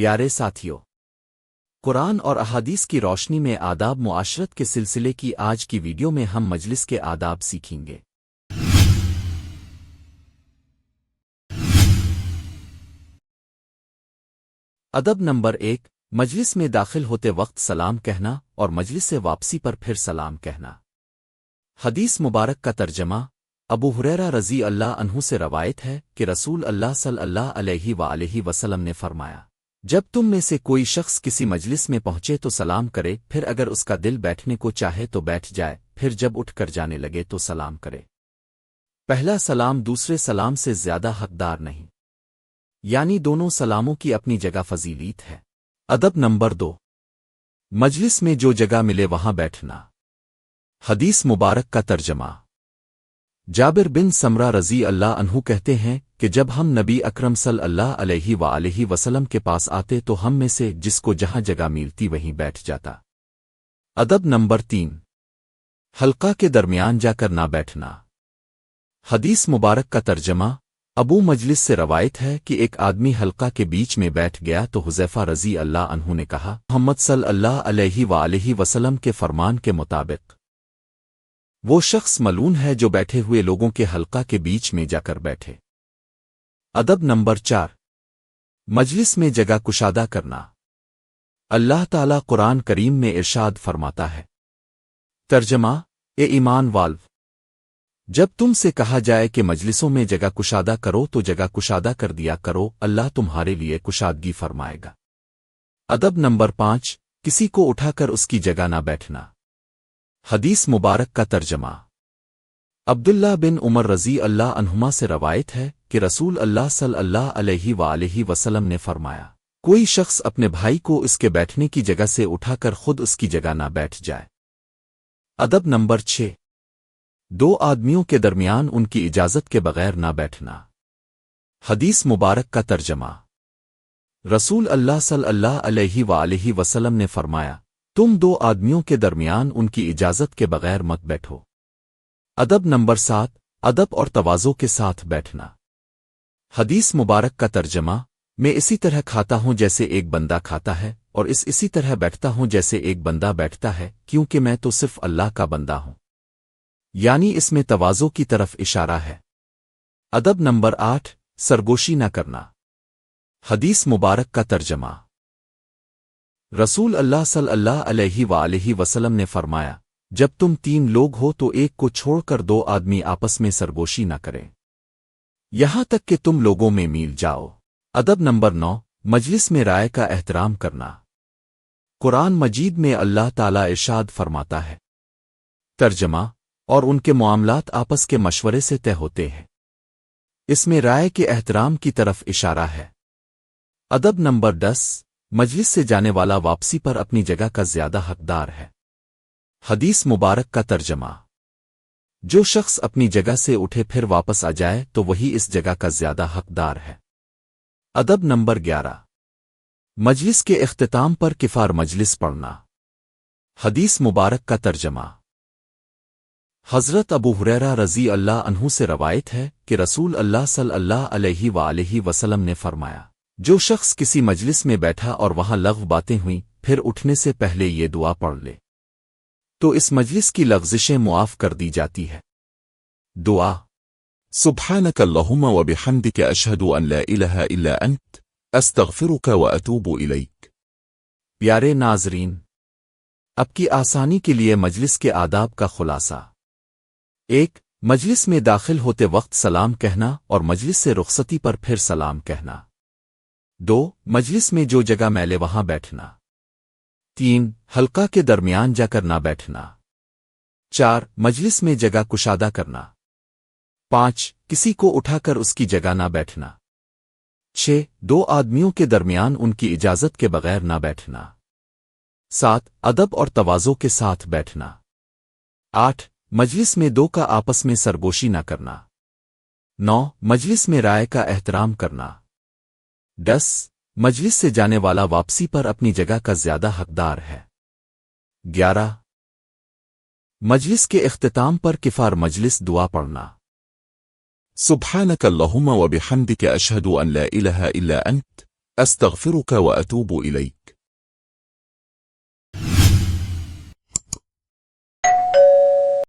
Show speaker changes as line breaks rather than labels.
پیارے ساتھیوں، قرآن اور احادیث کی روشنی میں آداب معاشرت کے سلسلے کی آج کی ویڈیو میں ہم مجلس کے آداب سیکھیں گے۔ ادب نمبر 1، مجلس میں داخل ہوتے وقت سلام کہنا اور مجلس سے واپسی پر پھر سلام کہنا۔ حدیث مبارک کا ترجمہ ابو ہریرہ رضی اللہ عنہ سے روایت ہے کہ رسول اللہ صلی اللہ علیہ وآلہ وسلم نے فرمایا، جب تم میں سے کوئی شخص کسی مجلس میں پہنچے تو سلام کرے، پھر اگر اس کا دل بیٹھنے کو چاہے تو بیٹھ جائے، پھر جب اٹھ کر جانے لگے تو سلام کرے۔ پہلا سلام دوسرے سلام سے زیادہ حقدار نہیں، یعنی دونوں سلاموں کی اپنی جگہ فضیلت ہے۔ ادب نمبر 2، مجلس میں جو جگہ ملے وہاں بیٹھنا۔ حدیث مبارک کا ترجمہ جابر بن سمرہ رضی اللہ عنہ کہتے ہیں کہ جب ہم نبی اکرم صلی اللہ علیہ وآلہ وسلم کے پاس آتے تو ہم میں سے جس کو جہاں جگہ ملتی وہیں بیٹھ جاتا۔ ادب نمبر 3، حلقہ کے درمیان جا کر نہ بیٹھنا۔ حدیث مبارک کا ترجمہ ابو مجلس سے روایت ہے کہ ایک آدمی حلقہ کے بیچ میں بیٹھ گیا تو حذیفہ رضی اللہ عنہ نے کہا، محمد صلی اللہ علیہ وآلہ وسلم کے فرمان کے مطابق وہ شخص ملعون ہے جو بیٹھے ہوئے لوگوں کے حلقہ کے بیچ میں جا کر بیٹھے۔ ادب نمبر 4، مجلس میں جگہ کشادہ کرنا۔ اللہ تعالیٰ قرآن کریم میں ارشاد فرماتا ہے، ترجمہ اے ایمان والو، جب تم سے کہا جائے کہ مجلسوں میں جگہ کشادہ کرو تو جگہ کشادہ کر دیا کرو، اللہ تمہارے لیے کشادگی فرمائے گا۔ ادب نمبر 5، کسی کو اٹھا کر اس کی جگہ نہ بیٹھنا۔ حدیث مبارک کا ترجمہ عبداللہ بن عمر رضی اللہ عنہما سے روایت ہے کہ رسول اللہ صلی اللہ علیہ وآلہ وسلم نے فرمایا، کوئی شخص اپنے بھائی کو اس کے بیٹھنے کی جگہ سے اٹھا کر خود اس کی جگہ نہ بیٹھ جائے۔ ادب نمبر 6، دو آدمیوں کے درمیان ان کی اجازت کے بغیر نہ بیٹھنا۔ حدیث مبارک کا ترجمہ رسول اللہ صلی اللہ علیہ وآلہ وسلم نے فرمایا، تم دو آدمیوں کے درمیان ان کی اجازت کے بغیر مت بیٹھو۔ ادب نمبر 7، ادب اور تواضع کے ساتھ بیٹھنا۔ حدیث مبارک کا ترجمہ میں اسی طرح کھاتا ہوں جیسے ایک بندہ کھاتا ہے، اور اسی طرح بیٹھتا ہوں جیسے ایک بندہ بیٹھتا ہے، کیونکہ میں تو صرف اللہ کا بندہ ہوں، یعنی اس میں تواضع کی طرف اشارہ ہے۔ ادب نمبر 8، سرگوشی نہ کرنا۔ حدیث مبارک کا ترجمہ رسول اللہ صلی اللہ علیہ وآلہ وسلم نے فرمایا، جب تم 3 لوگ ہو تو ایک کو چھوڑ کر 2 آدمی آپس میں سرگوشی نہ کریں، یہاں تک کہ تم لوگوں میں مل جاؤ۔ ادب نمبر 9، مجلس میں رائے کا احترام کرنا۔ قرآن مجید میں اللہ تعالیٰ ارشاد فرماتا ہے، ترجمہ اور ان کے معاملات آپس کے مشورے سے طے ہوتے ہیں، اس میں رائے کے احترام کی طرف اشارہ ہے۔ ادب نمبر 10، مجلس سے جانے والا واپسی پر اپنی جگہ کا زیادہ حقدار ہے۔ حدیث مبارک کا ترجمہ جو شخص اپنی جگہ سے اٹھے پھر واپس آ جائے تو وہی اس جگہ کا زیادہ حقدار ہے۔ ادب نمبر 11، مجلس کے اختتام پر کفار مجلس پڑھنا۔ حدیث مبارک کا ترجمہ حضرت ابو ہریرہ رضی اللہ عنہ سے روایت ہے کہ رسول اللہ صلی اللہ علیہ وآلہ وسلم نے فرمایا، جو شخص کسی مجلس میں بیٹھا اور وہاں لغو باتیں ہوئیں پھر اٹھنے سے پہلے یہ دعا پڑھ لے تو اس مجلس کی لغزشیں معاف کر دی جاتی ہے۔ دعا
سبحانك اللهم وبحمدك أشهد أن لا إله إلا أنت أستغفرك وأتوب إليك۔
پیارے ناظرین، اب کی آسانی کے لیے مجلس کے آداب کا خلاصہ۔ 1، مجلس میں داخل ہوتے وقت سلام کہنا اور مجلس سے رخصتی پر پھر سلام کہنا۔ 2، مجلس میں جو جگہ میلے وہاں بیٹھنا۔ 3، حلقہ کے درمیان جا کر نہ بیٹھنا۔ 4، مجلس میں جگہ کشادہ کرنا۔ 5، کسی کو اٹھا کر اس کی جگہ نہ بیٹھنا۔ 6، 2 آدمیوں کے درمیان ان کی اجازت کے بغیر نہ بیٹھنا۔ 7، ادب اور تواضع کے ساتھ بیٹھنا۔ 8، مجلس میں 2 کا آپس میں سرگوشی نہ کرنا۔ 9، مجلس میں رائے کا احترام کرنا۔ 10، مجلس سے جانے والا واپسی پر اپنی جگہ کا زیادہ حقدار ہے۔ 11، مجلس کے اختتام پر کفار مجلس دعا پڑھنا۔
سبحانك اللهم وبحمدك أشهد أن لا إله إلا أنت أستغفرك وأتوب إليك.